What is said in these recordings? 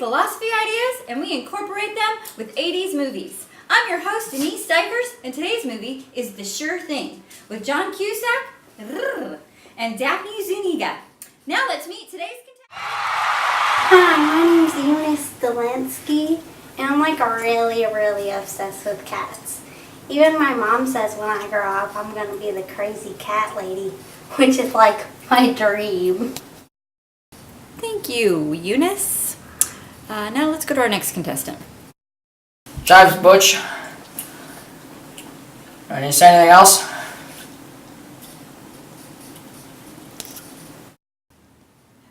philosophy ideas and we incorporate them with 80s movies. I'm your host, Denise Dykers, and today's movie is The Sure Thing with John Cusack and Daphne Zuniga. Now let's meet today's contestants. Hi, my name's Eunice Delansky, and I'm really obsessed with cats. Even my mom says when I grow up I'm going to be the crazy cat lady, which is like my dream. Thank you, Eunice. Now let's go to our next contestant. Chives, Butch. I need to say anything else?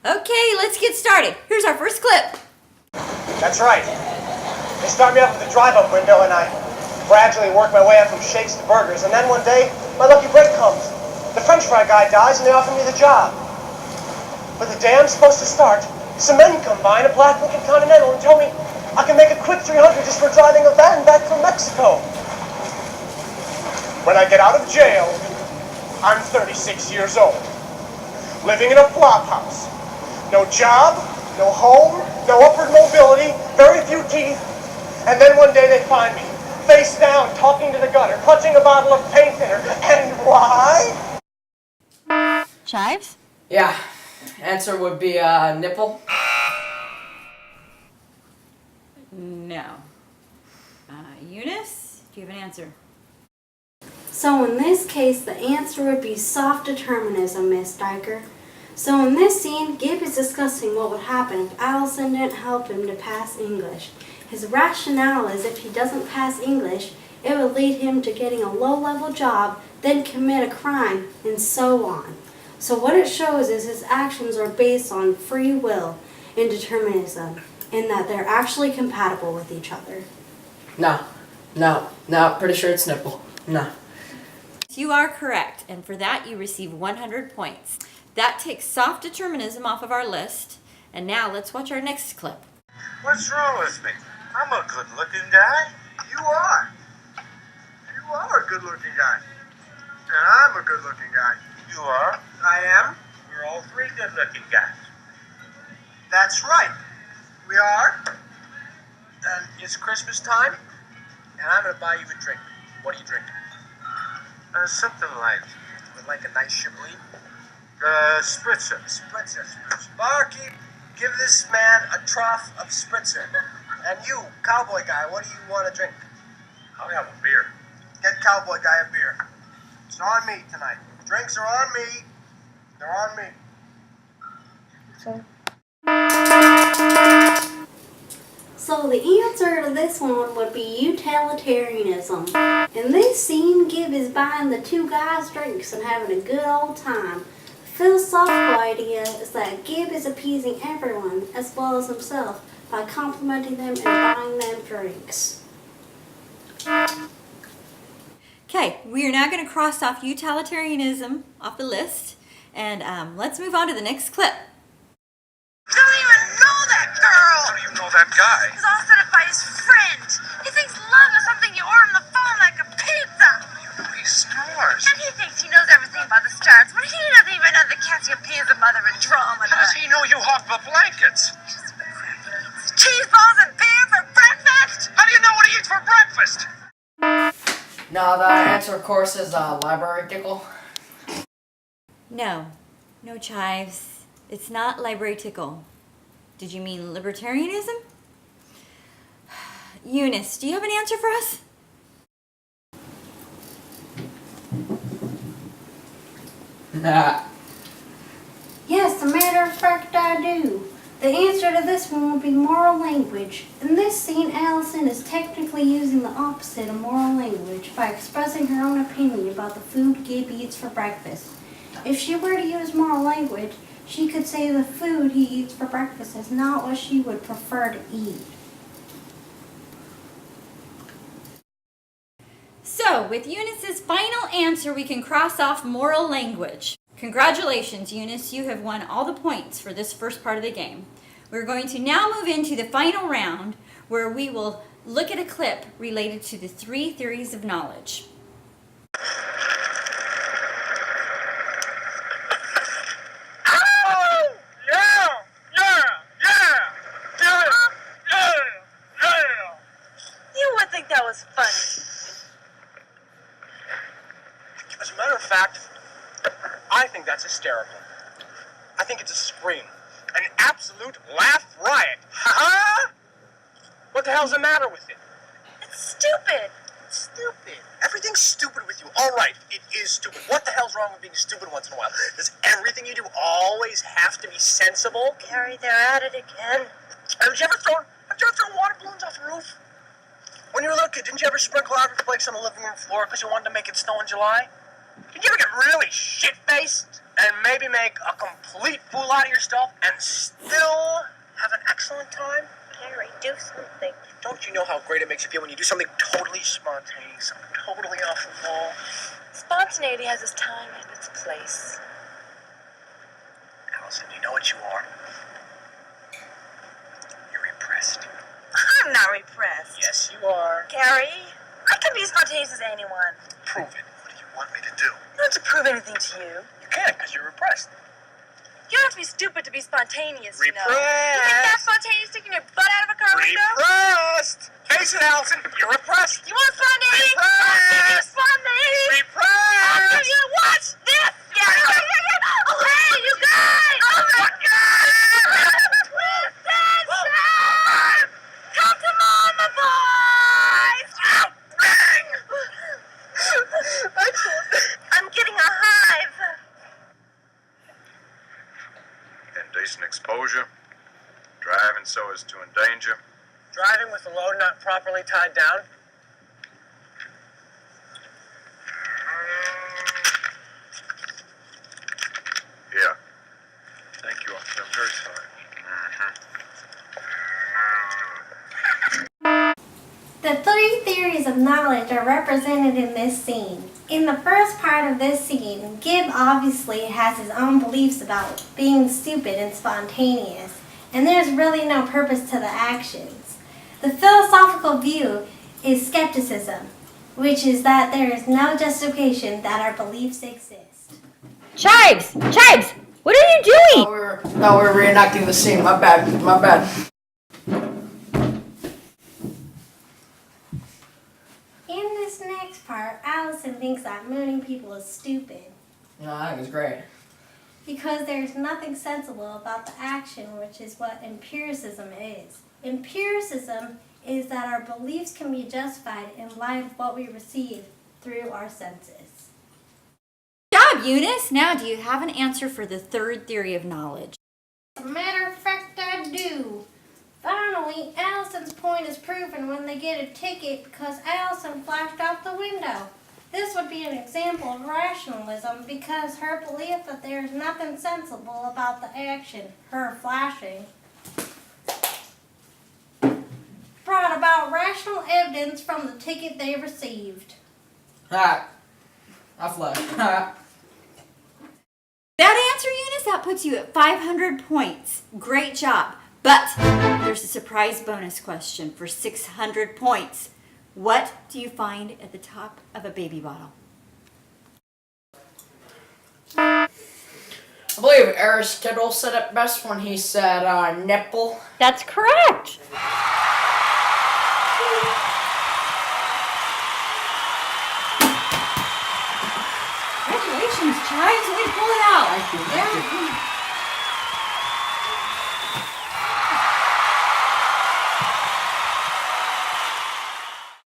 Okay, let's get started. Here's our first clip. That's right. They start me up at the drive-up window and I gradually work my way up from shakes to burgers, and then one day, my lucky break comes. The French fry guy dies and they offer me the job. But the day I'm supposed to start, some men come by in a black Lincoln Continental and tell me I can make a quick 300 just for driving a van back from Mexico. When I get out of jail, I'm 36 years old, living in a flop house. No job, no home, no upward mobility, very few teeth. And then one day they find me, face down, talking to the gutter, clutching a bottle of paint thinner. And why? Chives? Yeah. Answer would be nipple. No. Eunice, do you have an answer? So in this case, the answer would be soft determinism, Miss Diker. So in this scene, Gib is discussing what would happen if Allison didn't help him to pass English. His rationale is if he doesn't pass English, it would lead him to getting a low-level job, then commit a crime, and so on. So what it shows is his actions are based on free will and determinism, and that they're actually compatible with each other. No, pretty sure it's nipple. No. You are correct, and for that you receive 100 points. That takes soft determinism off of our list, and now let's watch our next clip. What's wrong with me? I'm a good-looking guy. You are. You are a good-looking guy. And I'm a good-looking guy. You are. I am. We're all three good-looking guys. That's right. We are. And it's Christmas time, and I'm going to buy you a drink. What are you drinking? Something light. Like a nice Chablis? Spritzer. Spritzer. Barkeep, give this man a trough of Spritzer. And you, cowboy guy, what do you want to drink? I'll have a beer. Get cowboy guy a beer. It's on me tonight. Drinks are on me. They're on me. So the answer to this one would be utilitarianism. In this scene, Gib is buying the two guys drinks and having a good old time. The philosophical idea is that Gib is appeasing everyone as well as himself by complimenting them and buying them drinks. Okay, we are now going to cross off utilitarianism off the list, and let's move on to the next clip. I don't even know that girl! How do you know that guy? He's all set up by his friend. He thinks love is something you order on the phone like a pizza. You know he snores. And he thinks he knows everything about the stars, but he doesn't even know that Cassiopeia is the mother of Andromeda. How does he know you hog the blankets? Just for crap he eats cheese balls and beer for breakfast! How do you know what he eats for breakfast? No, the answer, of course, is library tickle. No, Chives. It's not library tickle. Did you mean libertarianism? Eunice, do you have an answer for us? Nah. Yes, as a matter of fact, I do. The answer to this one would be moral language. In this scene, Allison is technically using the opposite of moral language by expressing her own opinion about the food Gib eats for breakfast. If she were to use moral language, she could say the food he eats for breakfast is not what she would prefer to eat. So, with Eunice's final answer, we can cross off moral language. Congratulations, Eunice. You have won all the points for this first part of the game. We're going to now move into the final round where we will look at a clip related to the 3 theories of knowledge. Oh! Yeah! fact, I think that's hysterical. I think it's a scream. An absolute laugh riot. Ha-ha! What the hell's the matter with it? It's stupid. Stupid. Everything's stupid with you. All right, it is stupid. What the hell's wrong with being stupid once in a while? Does everything you do always have to be sensible? Gary, they're at it again. Have you ever thrown water balloons off the roof? When you were a little kid, didn't you ever sprinkle out flakes on the living room floor because you wanted to make it snow in July? Did you ever get really shit-faced and maybe make a complete fool out of yourself and still have an excellent time? Gary, do something. Don't you know how great it makes you feel when you do something totally spontaneous, something totally off the wall? Spontaneity has its time and its place. Allison, you know what you are? You're repressed. I'm not repressed. Yes, you are. Gary, I can be as spontaneous as anyone. Prove it. What do you want me to do? I don't have to prove anything to you. You can't because you're repressed. You don't have to be stupid to be spontaneous, you know. Repressed. You think that's spontaneous, sticking your butt out of a car window? Repressed! Face it, Allison, you're repressed. You want spontaneity? I'll give you spontaneity. I'll Repressed! give you, watch this, Gary. Oh, hey, you guys. Oh, my God. Listen, come to Mama, boys. Oh, bang. I'm getting a hive. Indecent exposure. Driving so as to endanger. Driving with the load not properly tied down. Yeah. Thank you, officer. I'm very sorry. The three theories of knowledge are represented in this scene. In the first part of this scene, Gib obviously has his own beliefs about being stupid and spontaneous, and there's really no purpose to the actions. The philosophical view is skepticism, which is that there is no justification that our beliefs exist. Chives! Chives! What are you doing? We're reenacting the scene. My bad. In this next part, Allison thinks that mooning people is stupid No, I think it's great. because there's nothing sensible about the action, which is what empiricism is. Empiricism is that our beliefs can be justified in light of what we receive through our senses. Good job, Eunice. Now, do you have an answer for the third theory of knowledge? As a matter of fact, I do. Finally, Allison's point is proven when they get a ticket because Allison flashed out the window. This would be an example of rationalism because her belief that there is nothing sensible about the action, her flashing, brought about rational evidence from the ticket they received. Ha! I flashed. Ha! That answer, Eunice, that puts you at 500 points. Great job. But there's a surprise bonus question for 600 points. What do you find at the top of a baby bottle? I believe Aristotle said it best when he said nipple. That's correct. Congratulations, Chives. Way to pull it out. Thank you.